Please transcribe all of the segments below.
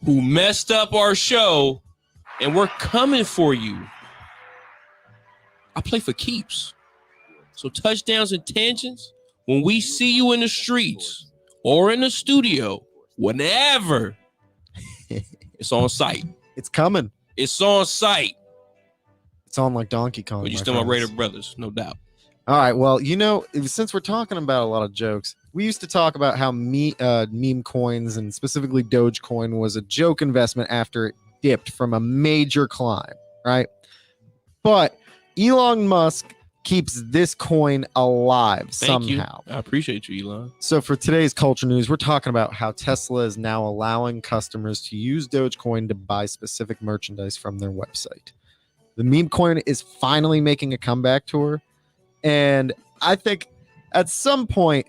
who messed up our show, and we're coming for you. I play for keeps. So touchdowns and tangents, when we see you in the streets or in the studio, whenever, it's on site. It's coming. It's on site. It's on like Donkey Kong. But you still my Raider brothers, no doubt. All right. Well, since we're talking about a lot of jokes, we used to talk about how meme coins and specifically Dogecoin was a joke investment after it dipped from a major climb, right? But Elon Musk keeps this coin alive somehow. I appreciate you, Elon. So for today's culture news, we're talking about how Tesla is now allowing customers to use Dogecoin to buy specific merchandise from their website. The meme coin is finally making a comeback tour. And I think at some point,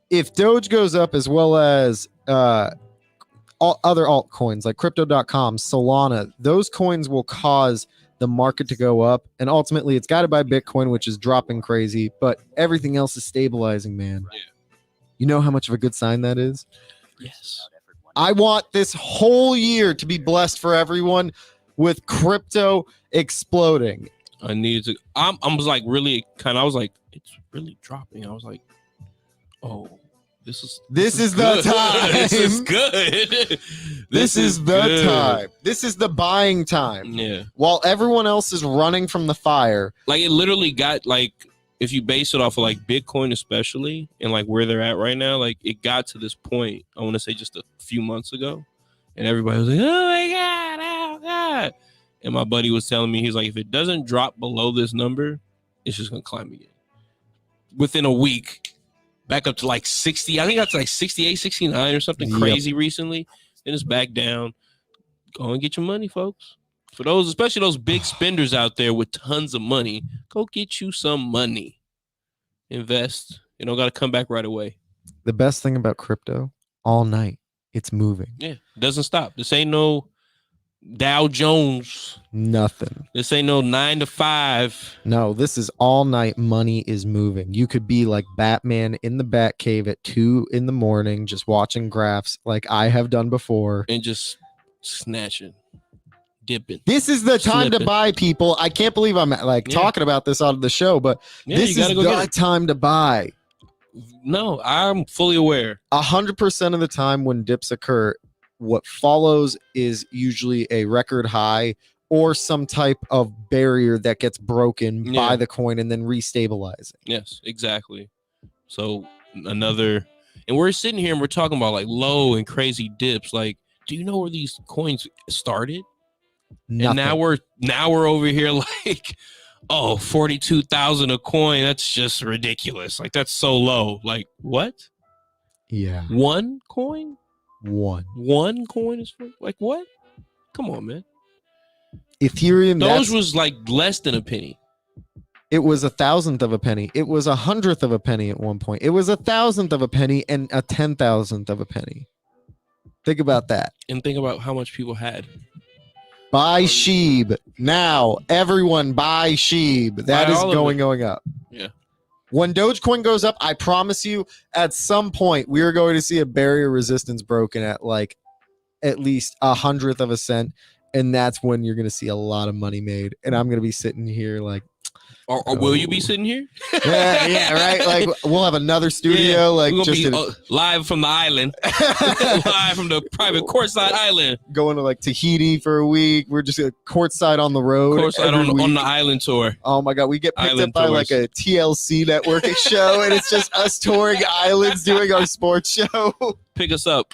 if Doge goes up as well as all other altcoins like Crypto.com, Solana, those coins will cause the market to go up, and ultimately it's got to buy Bitcoin, which is dropping crazy, but everything else is stabilizing, man. Yeah. You know how much of a good sign that is? Yes. I want this whole year to be blessed for everyone with crypto exploding. I needed to. I was like really kind of. I was like, it's really dropping. I was like, oh, this is the time. This is good. This is the time. This is the buying time. Yeah. While everyone else is running from the fire. Like it literally got like, if you base it off of like Bitcoin especially and like where they're at right now, like it got to this point, I want to say just a few months ago, and everybody was like, oh my God, oh God. And my buddy was telling me, he's like, if it doesn't drop below this number, it's just going to climb again. Within a week, back up to like 60. I think that's like 68, 69 or something crazy recently. Then it's back down. Go and get your money, folks. For those, especially those big spenders out there with tons of money, go get you some money. Invest. You don't got to come back right away. The best thing about crypto, all night, it's moving. Yeah, it doesn't stop. This ain't no Dow Jones. Nothing. This ain't no 9 to 5. No, this is all night. Money is moving. You could be like Batman in the Batcave at 2 a.m, just watching graphs like I have done before. And just snatching, dipping. This is the time to buy, people. I can't believe I'm talking about this on the show, but this is the time to buy. No, I'm fully aware. 100% of the time when dips occur, what follows is usually a record high or some type of barrier that gets broken by the coin and then restabilizing. Yes, exactly. So and we're sitting here and we're talking about like low and crazy dips. Like, do you know where these coins started? Nothing. And now we're over here like, oh, 42,000 a coin. That's just ridiculous. Like, that's so low. Like, what? Yeah. One coin? One coin is for like what? Come on, man. Ethereum. Those was like less than a penny. It was 1,000th of a penny. It was 100th of a penny at one point. It was 1,000th of a penny and a 10,000th of a penny. Think about that. And think about how much people had. Buy Sheeb now. Everyone buy Sheeb. That is going up. Yeah. When Dogecoin goes up, I promise you, at some point, we are going to see a barrier resistance broken at like at least 100th of a cent. And that's when you're going to see a lot of money made. And I'm going to be sitting here like, or will you be sitting here? yeah, right. Like we'll have another studio, like we're just be, live from the island, live from the private courtside island. Going to like Tahiti for a week. We're just courtside on the road. Courtside on the island tour. Oh my God, we get picked up by like a TLC network show, and it's just us touring islands doing our sports show. Pick us up,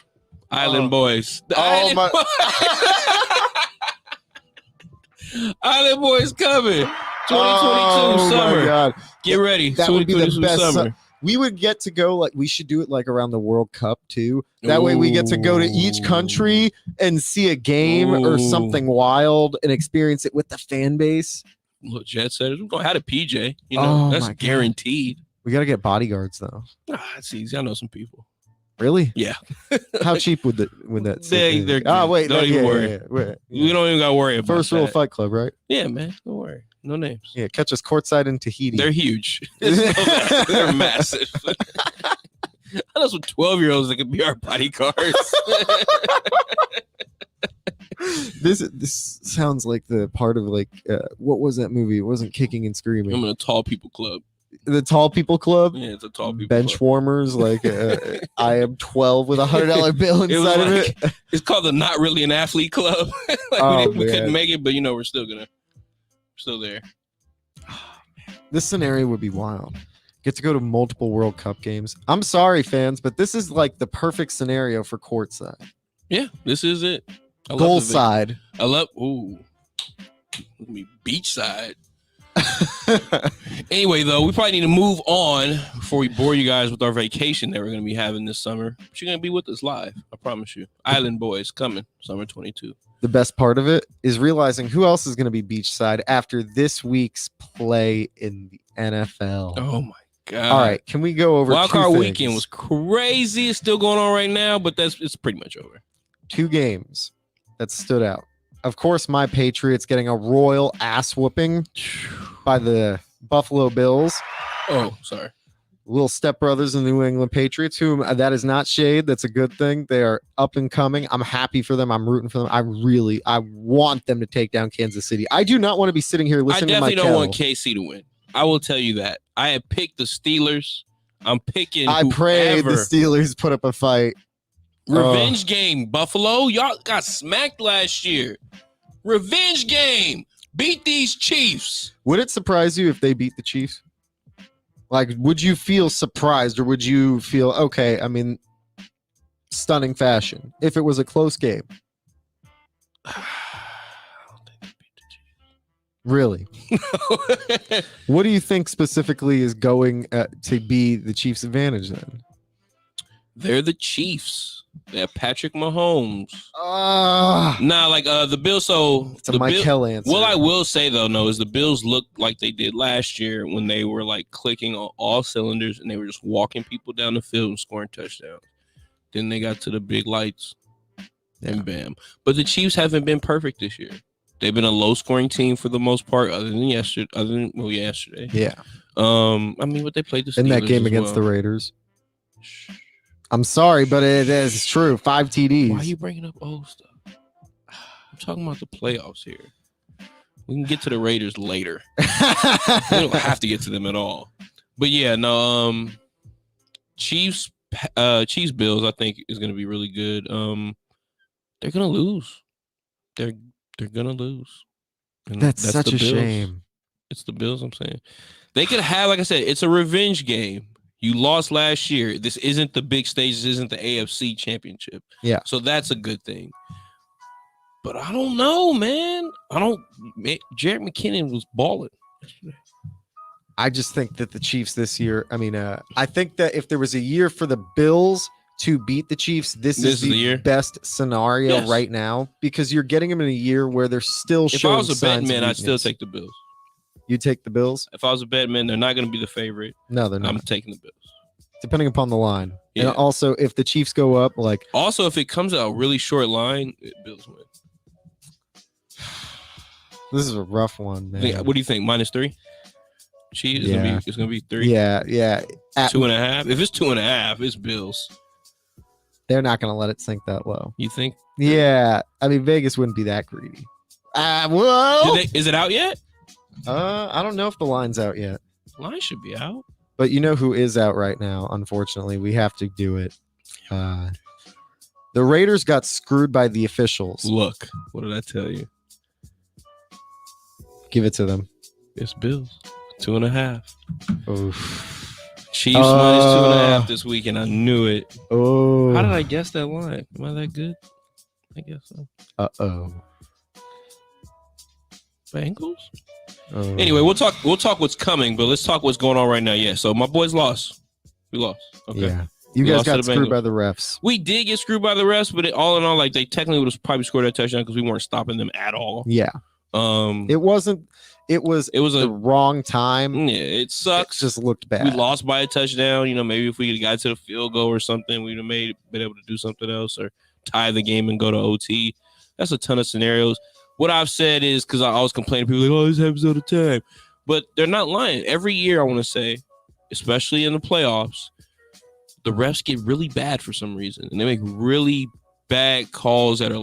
Island Boys. Island Boys coming. 2022 summer. My God. Get ready. That would be the best summer. We would get to go, like, we should do it like around the World Cup too. That way we get to go to each country and see a game or something wild and experience it with the fan base. Look, Jet said we're going to have a PJ. You know, that's guaranteed. We got to get bodyguards though. That's easy. I know some people. Really? Yeah. How cheap would that? They're wait, don't even worry. Yeah. We don't even got to worry about First rule of Fight Club, right? Yeah, man. Don't worry. No names. Yeah, catch us courtside in Tahiti. They're huge. They're massive. I know some 12-year-olds that could be our bodyguards. This sounds like the part of like what was that movie? It wasn't Kicking and Screaming. I'm in a tall people club. The Tall People Club. Yeah, it's a tall people bench club. warmers. Like I am 12 with $100 bill inside of it. It's called the Not Really an Athlete Club. Like we couldn't make it, but we're still there. This scenario would be wild. Get to go to multiple World Cup games. I'm sorry, fans, but this is like the perfect scenario for courtside. Yeah, this is it. Goal side. I love. Ooh, beach side. Anyway, though, we probably need to move on before we bore you guys with our vacation that we're going to be having this summer. But you're going to be with us live, I promise you. Island Boys coming, summer 22. The best part of it is realizing who else is going to be beachside after this week's play in the NFL. Oh, my God. All right, can we go over Wild Card Weekend was crazy. It's still going on right now, but it's pretty much over. 2 games that stood out. Of course, my Patriots getting a royal ass whooping by the Buffalo Bills. Oh, sorry. Little stepbrothers in the New England Patriots, whom that is not shade. That's a good thing. They are up and coming. I'm happy for them. I'm rooting for them. I want them to take down Kansas City. I do not want to be sitting here listening to my I definitely don't want KC to win. I will tell you that. I had picked the Steelers. I'm picking I pray the Steelers put up a fight. Revenge game, Buffalo. Y'all got smacked last year. Revenge game. Beat these Chiefs. Would it surprise you if they beat the Chiefs? Like, would you feel surprised or would you feel, okay, I mean, stunning fashion if it was a close game? I don't think they beat the Chiefs. Really? What do you think specifically is going to be the Chiefs' advantage then? They're the Chiefs. They have Patrick Mahomes. The Bills. So it's a Mike Hill answer. What I will say though, is the Bills look like they did last year when they were like clicking on all cylinders and they were just walking people down the field and scoring touchdowns. Then they got to the big lights, and bam. But the Chiefs haven't been perfect this year. They've been a low-scoring team for the most part, other than yesterday. Yeah. I mean, what they played the Steelers in that game against the Raiders. I'm sorry, but it is true. 5 TDs. Why are you bringing up old stuff? I'm talking about the playoffs here. We can get to the Raiders later. We don't have to get to them at all. But yeah, no. Chiefs Bills, I think is going to be really good. They're going to lose. They're going to lose. And that's such a shame. It's the Bills. I'm saying they could have, like I said, it's a revenge game. You lost last year. This isn't the big stage. This isn't the AFC Championship. Yeah. So that's a good thing. But I don't know, man. Jared McKinnon was balling. I just think that the Chiefs this year, I think that if there was a year for the Bills to beat the Chiefs, this is the best scenario right now because you're getting them in a year where they're still showing signs. If I was a betting man, I'd still take the Bills. You take the Bills? If I was a betting man, they're not going to be the favorite. No, they're not. I'm taking the Bills. Depending upon the line. Yeah. And also, if the Chiefs go up, Also, if it comes out a really short line, Bills win. This is a rough one, man. What do you think? -3? Chiefs? Yeah. It's going to be 3? Yeah. 2.5? If it's 2.5, it's Bills. They're not going to let it sink that low. You think? Yeah. Vegas wouldn't be that greedy. Whoa! Is it out yet? I don't know if the line's out yet. Line should be out. But you know who is out right now, unfortunately. We have to do it. The Raiders got screwed by the officials. Look, what did I tell you? Give it to them. It's Bills. 2.5. Oof. Chiefs -2.5 this weekend. I knew it. Oh. How did I guess that line? Am I that good? I guess so. Uh-oh. Bengals? Anyway, we'll talk what's coming, but let's talk what's going on right now. Yeah, so my boys lost. We lost. Okay. Yeah. You guys got screwed by the refs. We did get screwed by the refs, but all in all, they technically would have probably scored that touchdown because we weren't stopping them at all. Yeah. It was the wrong time. Yeah, it sucks. It just looked bad. We lost by a touchdown. Maybe if we had got to the field goal or something, we'd have been able to do something else or tie the game and go to OT. That's a ton of scenarios. What I've said is, because I always complain to people this happens all the time, but they're not lying. Every year, I want to say, especially in the playoffs, the refs get really bad for some reason, and they make really bad calls that are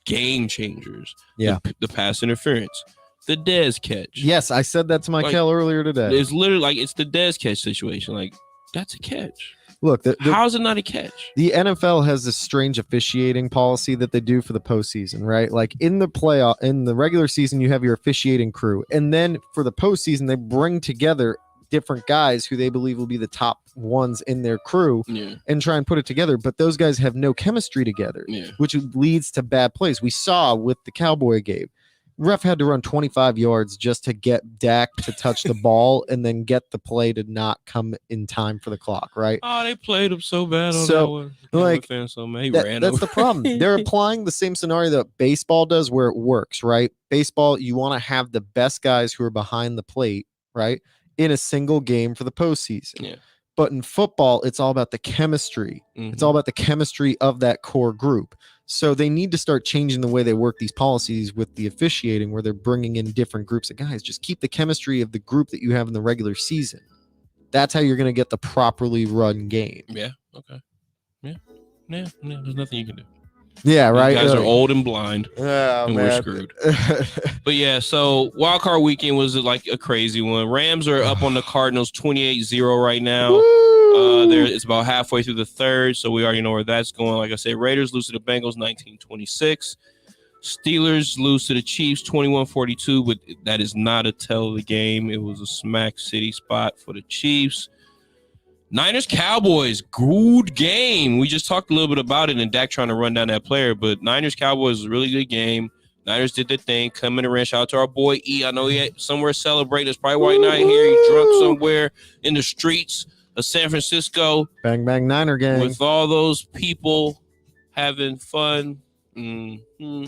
game changers. Yeah. The pass interference, the Dez catch. Yes, I said that to Michael earlier today. It's literally like it's the Dez catch situation. Like, that's a catch. Look, how is it not a catch? The NFL has this strange officiating policy that they do for the postseason, right? Like in the regular season, you have your officiating crew, and then for the postseason, they bring together different guys who they believe will be the top ones in their crew and try and put it together. But those guys have no chemistry together, which leads to bad plays. We saw with the Cowboy game. Ref had to run 25 yards just to get Dak to touch the ball and then get the play to not come in time for the clock, right? Oh, they played him so bad on that one. Like, that's the problem. They're applying the same scenario that baseball does where it works, right? Baseball, you want to have the best guys who are behind the plate, right, in a single game for the postseason. Yeah. But in football, it's all about the chemistry. It's all about the chemistry of that core group. So they need to start changing the way they work these policies with the officiating, where they're bringing in different groups of guys. Just keep the chemistry of the group that you have in the regular season. That's how you're going to get the properly run game. Yeah. Okay. Yeah. There's nothing you can do. Yeah, right. You guys are old and blind, and we're screwed. But yeah, so wild card weekend was like a crazy one. Rams are up on the Cardinals 28-0 right now. It's about halfway through the third, so we already know where that's going. Like I said, Raiders lose to the Bengals 19-26. Steelers lose to the Chiefs 21-42, but that is not a tell of the game. It was a smack city spot for the Chiefs. Niners Cowboys, good game. We just talked a little bit about it, and Dak trying to run down that player, but Niners Cowboys was a really good game. Niners did their thing, come in and ran. Shout out to our boy E. I know he had somewhere celebrating. That's probably why he's not here. He's drunk somewhere in the streets of San Francisco. Bang, bang, Niner gang. With all those people having fun. Mm-hmm.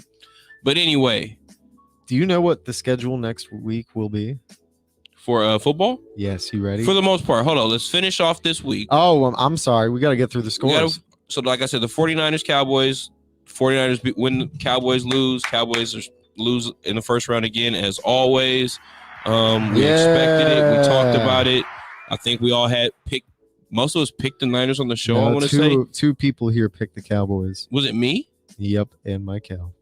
But anyway. Do you know what the schedule next week will be? For football? Yes, you ready? For the most part. Hold on. Let's finish off this week. Oh, I'm sorry. We got to get through the scores. So like I said, the 49ers, Cowboys. 49ers win, Cowboys lose. Cowboys lose in the first round again, as always. We expected it. We talked about it. I think we all had picked. Most of us picked the Niners on the show, I want to say. Two people here picked the Cowboys. Was it me? Yep, and Michael.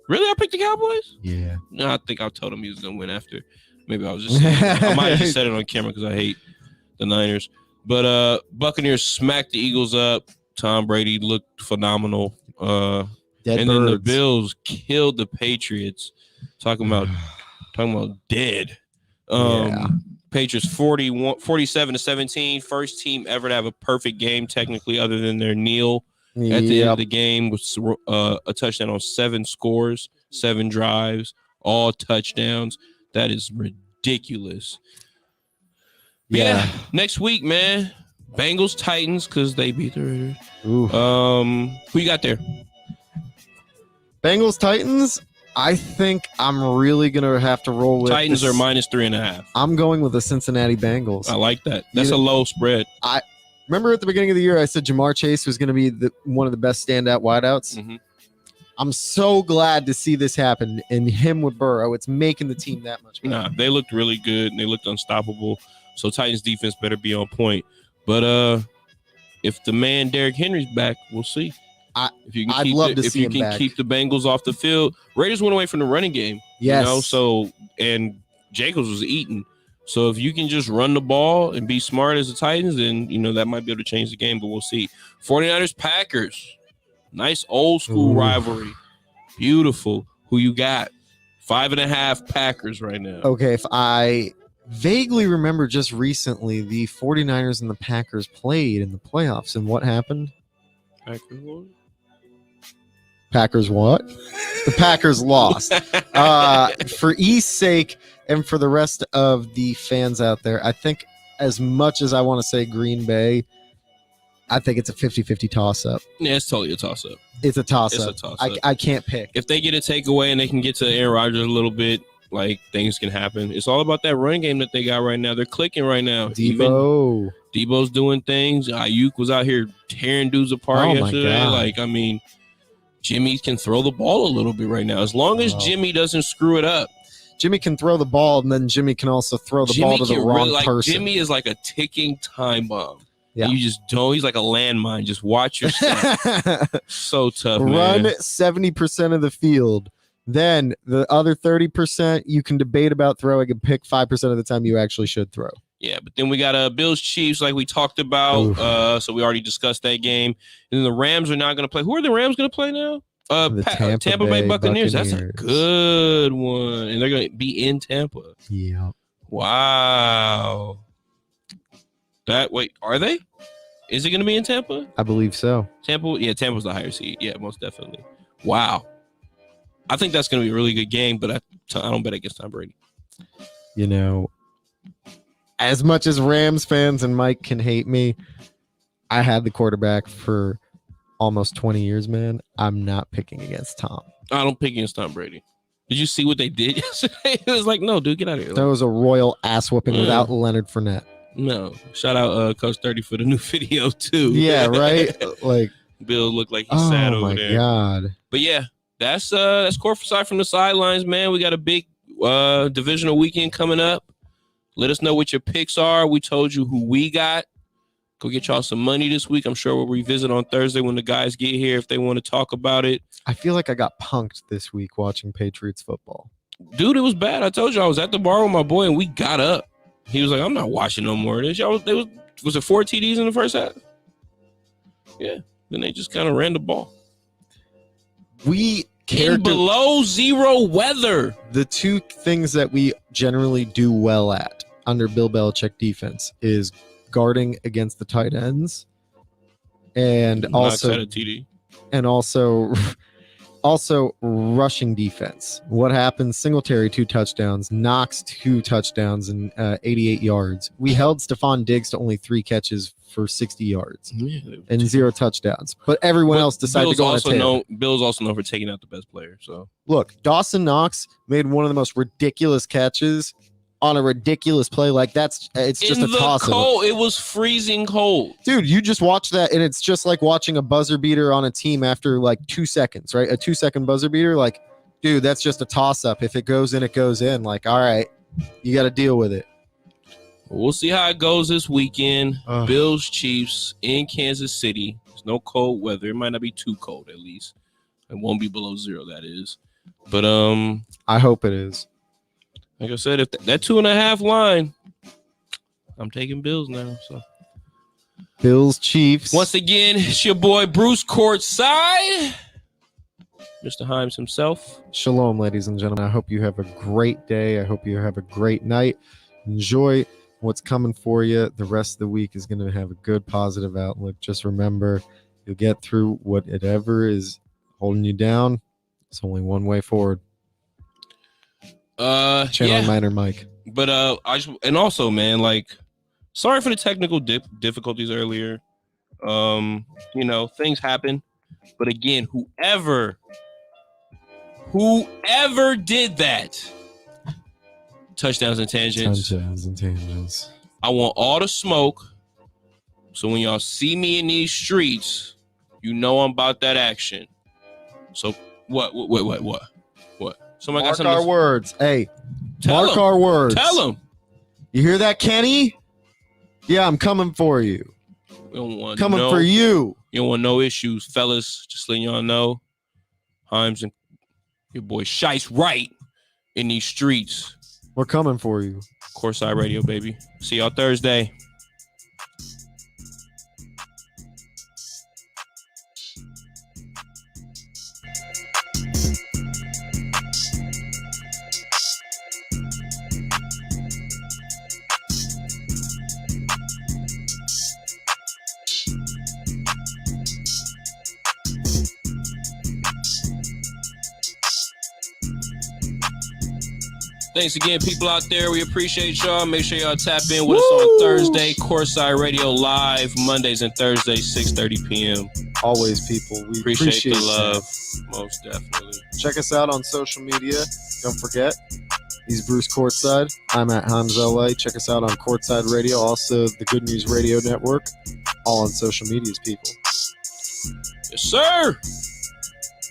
Really? I picked the Cowboys? Yeah. No, I think I told him he was going to win after. Maybe I was just saying I might have just said it on camera because I hate the Niners. But Buccaneers smacked the Eagles up. Tom Brady looked phenomenal. Then the Bills killed the Patriots. Talking about dead. Patriots 47-17. First team ever to have a perfect game, technically, other than their kneel at the end of the game, with a touchdown on 7 scores, 7 drives, all touchdowns. That is ridiculous. Yeah. Next week, man. Bengals, Titans, because they beat the Raiders. Who you got there? Bengals, Titans. I think I'm really going to have to roll with Titans are -3.5. I'm going with the Cincinnati Bengals. I like that. That's a low spread. I remember at the beginning of the year, I said Jamar Chase was going to be one of the best standout wideouts. Mm-hmm. I'm so glad to see this happen, and him with Burrow. It's making the team that much better. Nah, they looked really good, and they looked unstoppable. So Titans defense better be on point. But if the man Derrick Henry's back, we'll see. If you can keep the Bengals off the field. Raiders went away from the running game. Yes. And Jacobs was eating. So if you can just run the ball and be smart as the Titans, then that might be able to change the game, but we'll see. 49ers Packers. Nice old school rivalry. Beautiful. Who you got? 5.5 Packers right now. Okay, if I vaguely remember just recently, the 49ers and the Packers played in the playoffs, and what happened? Packers what? The Packers lost. For East's sake and for the rest of the fans out there, I think as much as I want to say Green Bay, I think it's a 50-50 toss-up. Yeah, it's totally a toss-up. It's a toss-up. I can't pick. If they get a takeaway and they can get to Aaron Rodgers a little bit, like, things can happen. It's all about that run game that they got right now. They're clicking right now. Debo's doing things. Ayuk was out here tearing dudes apart yesterday. Jimmy can throw the ball a little bit right now. As long as Jimmy doesn't screw it up. Jimmy can throw the ball, and then Jimmy can also throw the ball to the wrong person. Jimmy is like a ticking time bomb. Yeah. You just don't. He's like a landmine. Just watch your step. So tough, Run man. 70% of the field. Then the other 30%, you can debate about throwing and pick 5% of the time you actually should throw. Yeah, but then we got Bills Chiefs like we talked about. So we already discussed that game. And then the Rams are not going to play. Who are the Rams going to play now? The Tampa Bay Buccaneers. That's a good one. And they're going to be in Tampa. Yeah. Wow. Are they? Is it going to be in Tampa? I believe so. Tampa? Yeah, Tampa's the higher seed. Yeah, most definitely. Wow. I think that's going to be a really good game, but I don't bet against Tom Brady. You know, as much as Rams fans and Mike can hate me, I had the quarterback for almost 20 years, man. I'm not picking against Tom. I don't pick against Tom Brady. Did you see what they did yesterday? It was like, no, dude, get out of here. That was a royal ass whooping without Leonard Fournette. No. Shout out Coach 30 for the new video, too. Yeah, right? Like, Bill looked like he's sad over there. Oh, my God. But, yeah, that's courtside from the sidelines, man. We got a big divisional weekend coming up. Let us know what your picks are. We told you who we got. Go get y'all some money this week. I'm sure we'll revisit on Thursday when the guys get here if they want to talk about it. I feel like I got punked this week watching Patriots football. Dude, it was bad. I told you I was at the bar with my boy and we got up. He was like, I'm not watching no more of this. Was it 4 TDs in the first half? Yeah. Then they just kind of ran the ball. We in below zero weather. The two things that we generally do well at under Bill Belichick defense is guarding against the tight ends and also rushing defense. What happens? Singletary 2 touchdowns, Knox 2 touchdowns and 88 yards. We held Stephon Diggs to only 3 catches for 60 yards and 0 touchdowns. But everyone else decided to go on a tear. Bill's also known for taking out the best player. So look, Dawson Knox made one of the most ridiculous catches on a ridiculous play. Like it's just a toss. It was freezing cold. Dude, you just watch that and it's just like watching a buzzer beater on a team after like 2 seconds, right? A 2-second buzzer beater. Like, dude, that's just a toss up. If it goes in, it goes in. Like, all right, you got to deal with it. We'll see how it goes this weekend. Bills, Chiefs in Kansas City. There's no cold weather. It might not be too cold at least. It won't be below 0, that is. But I hope it is. Like I said, if that 2.5 line, I'm taking Bills now. So Bills, Chiefs. Once again, it's your boy Bruce courtside, Mr. Himes himself. Shalom, ladies and gentlemen. I hope you have a great day. I hope you have a great night. Enjoy what's coming for you. The rest of the week is going to have a good, positive outlook. Just remember, you'll get through whatever is holding you down. It's only one way forward. Channel Minor Mike. But also, man, like, sorry for the technical difficulties earlier. Things happen. But again, whoever did that, touchdowns and tangents. I want all the smoke. So when y'all see me in these streets, you know I'm about that action. So what? Somebody mark our words. Hey, mark our words. Tell them. You hear that, Kenny? Yeah, I'm coming for you. We don't want for you. You don't want no issues, fellas. Just letting y'all know. Himes and your boy Shice right in these streets. We're coming for you. Courtside Radio, baby. See y'all Thursday. Thanks again, people out there. We appreciate y'all. Make sure y'all tap in with us on Thursday. Courtside Radio live, Mondays and Thursdays, 6:30 p.m. Always, people. We appreciate the love. Most definitely. Check us out on social media. Don't forget, he's Bruce Courtside. I'm at Himes LA. Check us out on Courtside Radio. Also, the Good News Radio Network. All on social medias, people. Yes, sir.